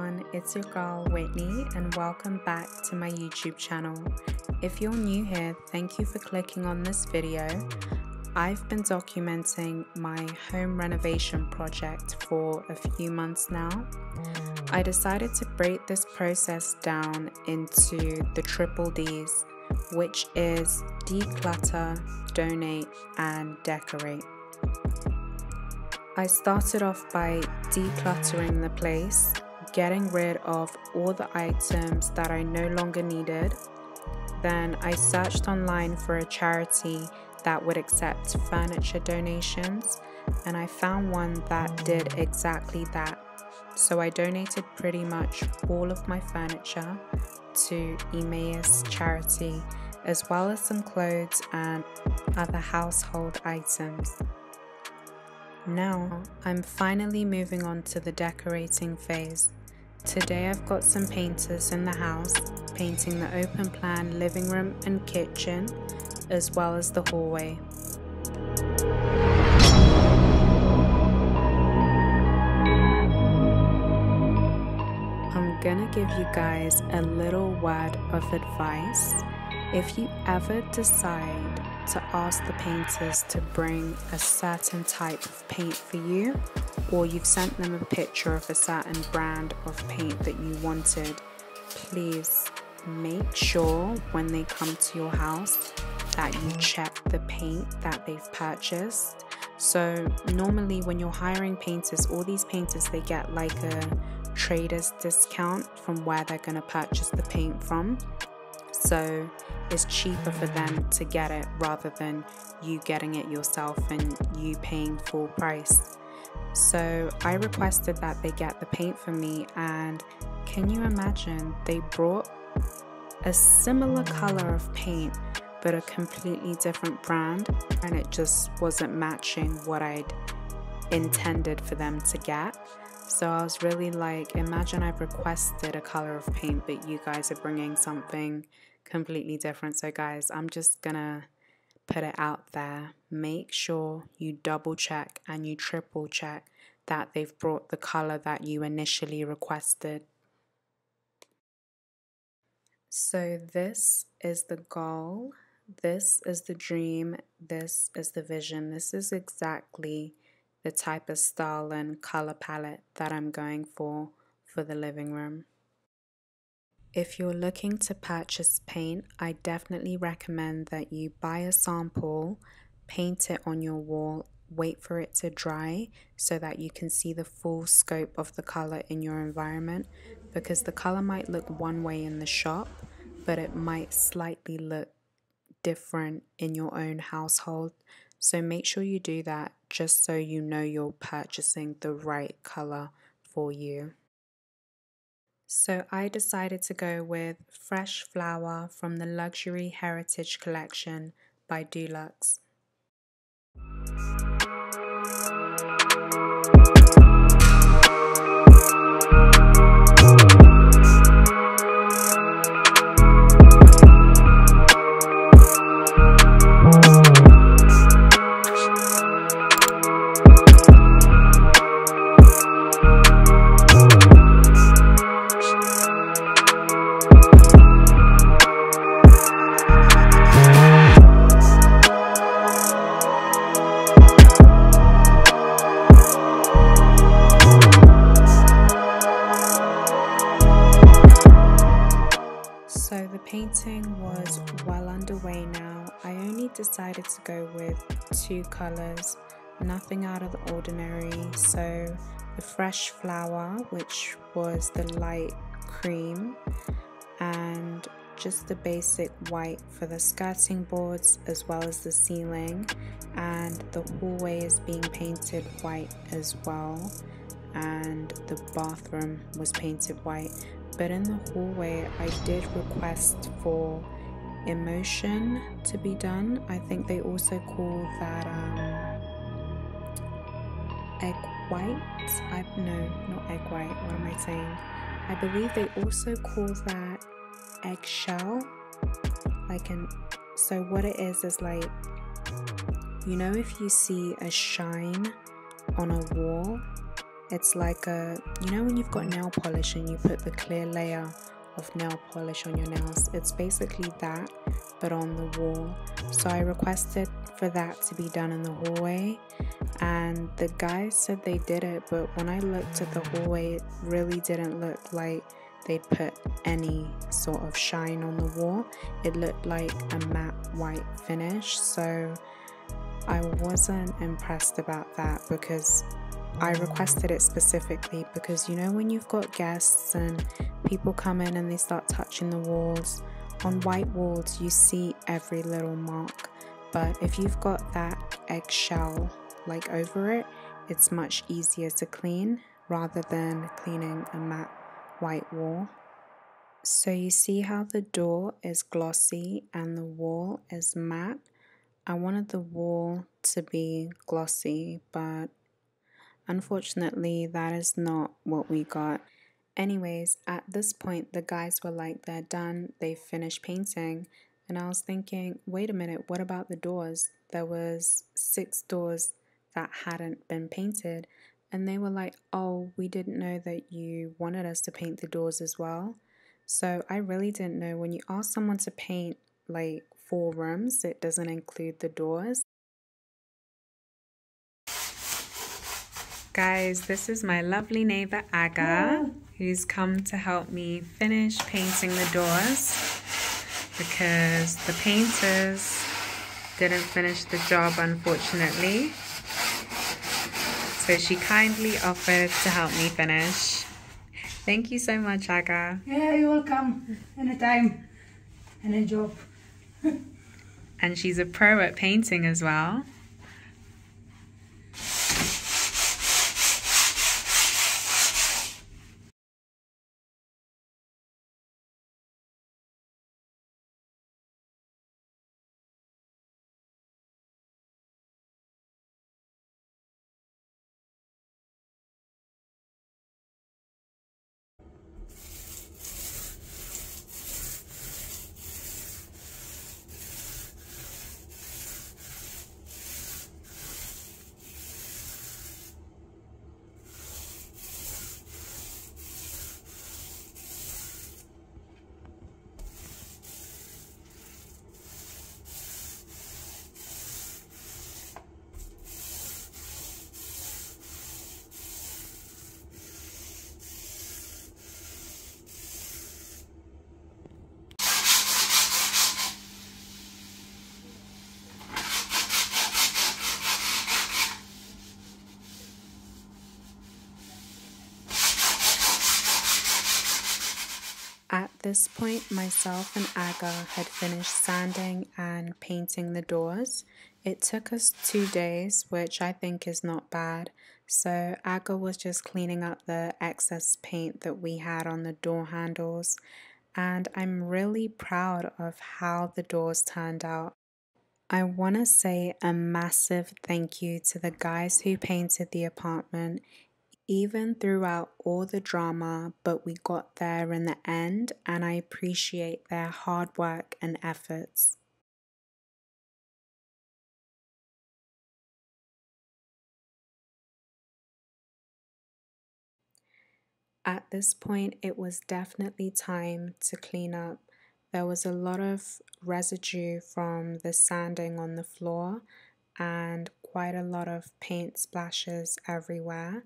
everyone, it's your girl Whitney and welcome back to my YouTube channel. If you're new here, thank you for clicking on this video. I've been documenting my home renovation project for a few months now. I decided to break this process down into the triple Ds, which is declutter, donate, and decorate. I started off by decluttering the place, getting rid of all the items that I no longer needed. Then I searched online for a charity that would accept furniture donations, and I found one that did exactly that. So I donated pretty much all of my furniture to Emmaus charity, as well as some clothes and other household items. Now, I'm finally moving on to the decorating phase. Today I've got some painters in the house, painting the open plan living room and kitchen, as well as the hallway. I'm gonna give you guys a little word of advice. If you ever decide to ask the painters to bring a certain type of paint for you, or you've sent them a picture of a certain brand of paint that you wanted, please make sure when they come to your house that you check the paint that they've purchased. So normally when you're hiring painters, all these painters, they get like a trader's discount from where they're going to purchase the paint from. So it's cheaper for them to get it rather than you getting it yourself and you paying full price. So I requested that they get the paint for me, and can you imagine, they brought a similar color of paint but a completely different brand, and it just wasn't matching what I'd intended for them to get. So I was really like, imagine I've requested a color of paint but you guys are bringing something completely different. So guys, I'm just gonna put it out there. Make sure you double check and you triple check that they've brought the color that you initially requested. So this is the goal, this is the dream, this is the vision. This is exactly the type of style and color palette that I'm going for the living room. If you're looking to purchase paint, I definitely recommend that you buy a sample, paint it on your wall, wait for it to dry so that you can see the full scope of the color in your environment, because the color might look one way in the shop, but it might slightly look different in your own household. So make sure you do that just so you know you're purchasing the right color for you. So I decided to go with Fresh Flower from the Luxury Heritage Collection by Dulux. So the painting was well underway now. I only decided to go with two colors, nothing out of the ordinary. So the Fresh Flower, which was the light cream, and just the basic white for the skirting boards as well as the ceiling, and the hallway is being painted white as well, and the bathroom was painted white. But in the hallway, I did request for emotion to be done. I think they also call that egg white. No, not egg white. What am I saying? I believe they also call that eggshell. So what it is like, you know, if you see a shine on a wall It's like you know when you've got nail polish and you put the clear layer of nail polish on your nails? It's basically that, but on the wall. So I requested for that to be done in the hallway, and the guys said they did it, but when I looked at the hallway, it really didn't look like they'd put any sort of shine on the wall. It looked like a matte white finish, so I wasn't impressed about that, because I requested it specifically because, you know, when you've got guests and people come in and they start touching the walls, on white walls you see every little mark, but if you've got that eggshell like over it, it's much easier to clean rather than cleaning a matte white wall. So you see how the door is glossy and the wall is matte? I wanted the wall to be glossy, but unfortunately that is not what we got. Anyways, at this point the guys were like, they're done, they've finished painting, and I was thinking, wait a minute, what about the doors? There was 6 doors that hadn't been painted, and they were like, oh, we didn't know that you wanted us to paint the doors as well. So I really didn't know, when you ask someone to paint like 4 rooms, it doesn't include the doors. Guys, this is my lovely neighbor Aga, who's come to help me finish painting the doors because the painters didn't finish the job, unfortunately. So she kindly offered to help me finish. Thank you so much, Aga. Yeah, you're welcome. Anytime. Any job. And she's a pro at painting as well. At this point, myself and Aga had finished sanding and painting the doors. It took us 2 days, which I think is not bad. So Aga was just cleaning up the excess paint that we had on the door handles. And I'm really proud of how the doors turned out. I want to say a massive thank you to the guys who painted the apartment, even throughout all the drama, but we got there in the end, and I appreciate their hard work and efforts. At this point, it was definitely time to clean up. There was a lot of residue from the sanding on the floor and quite a lot of paint splashes everywhere.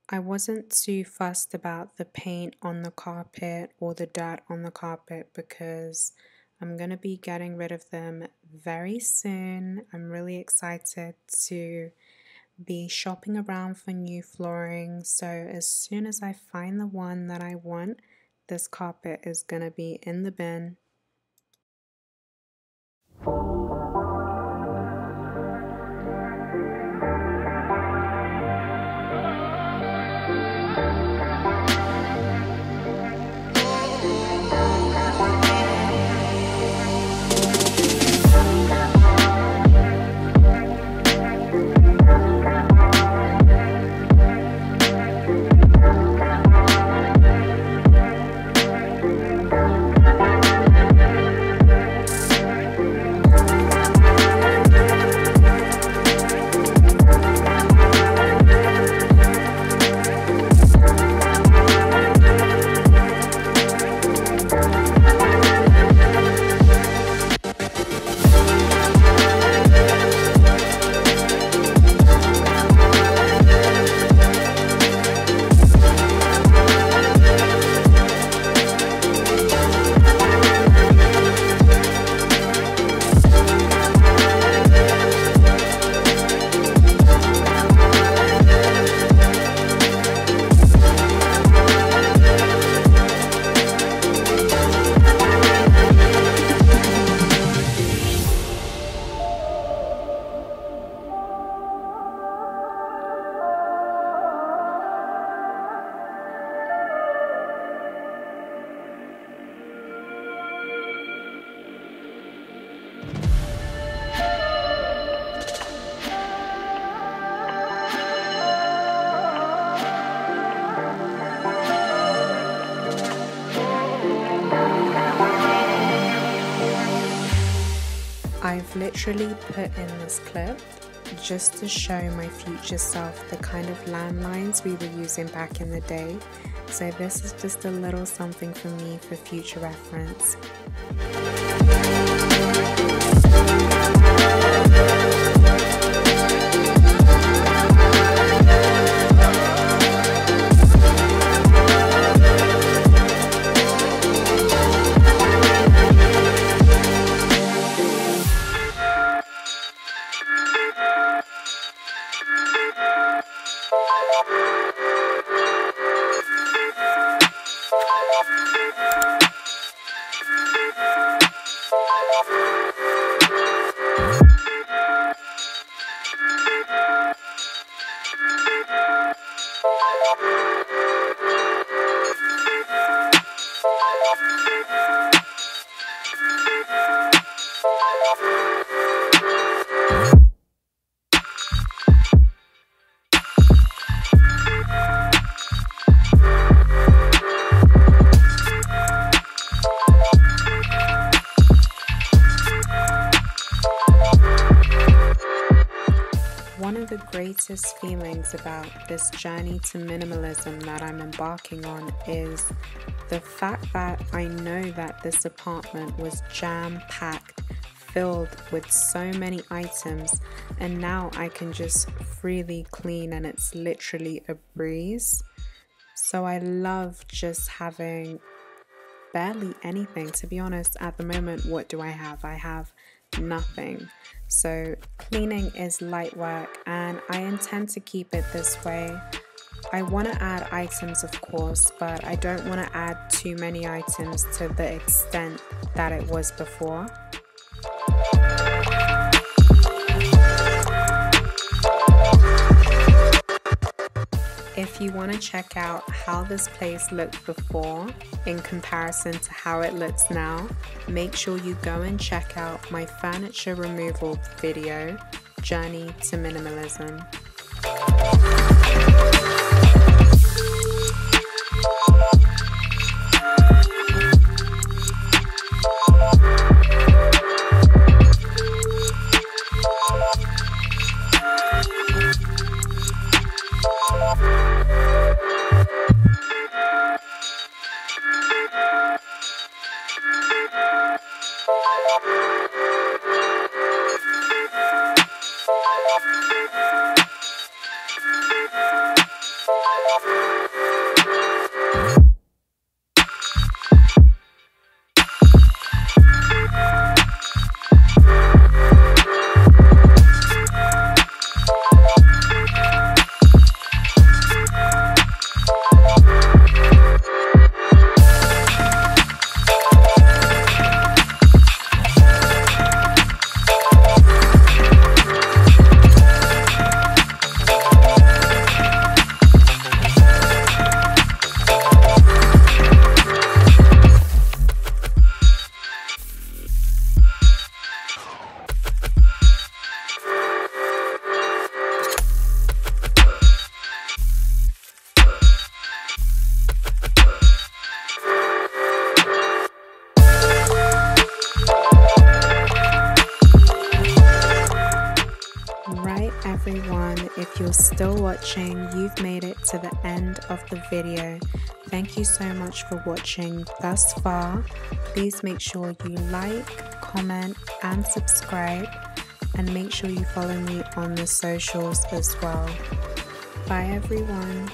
I wasn't too fussed about the paint on the carpet or the dirt on the carpet because I'm going to be getting rid of them very soon. I'm really excited to be shopping around for new flooring. So as soon as I find the one that I want, this carpet is going to be in the bin. I've literally put in this clip just to show my future self the kind of landlines we were using back in the day. So this is just a little something for me for future reference. One of the greatest feelings about this journey to minimalism that I'm embarking on is the fact that I know that this apartment was jam-packed, filled with so many items, and now I can just freely clean and it's literally a breeze. So I love just having barely anything. To be honest, at the moment, what do I have? I have nothing. So cleaning is light work and I intend to keep it this way. I want to add items, of course, but I don't want to add too many items to the extent that it was before. If you want to check out how this place looked before in comparison to how it looks now, make sure you go and check out my furniture removal video, Journey to Minimalism. Everyone, if you're still watching, you've made it to the end of the video. Thank you so much for watching thus far. Please make sure you like, comment and subscribe, and make sure you follow me on the socials as well. Bye everyone.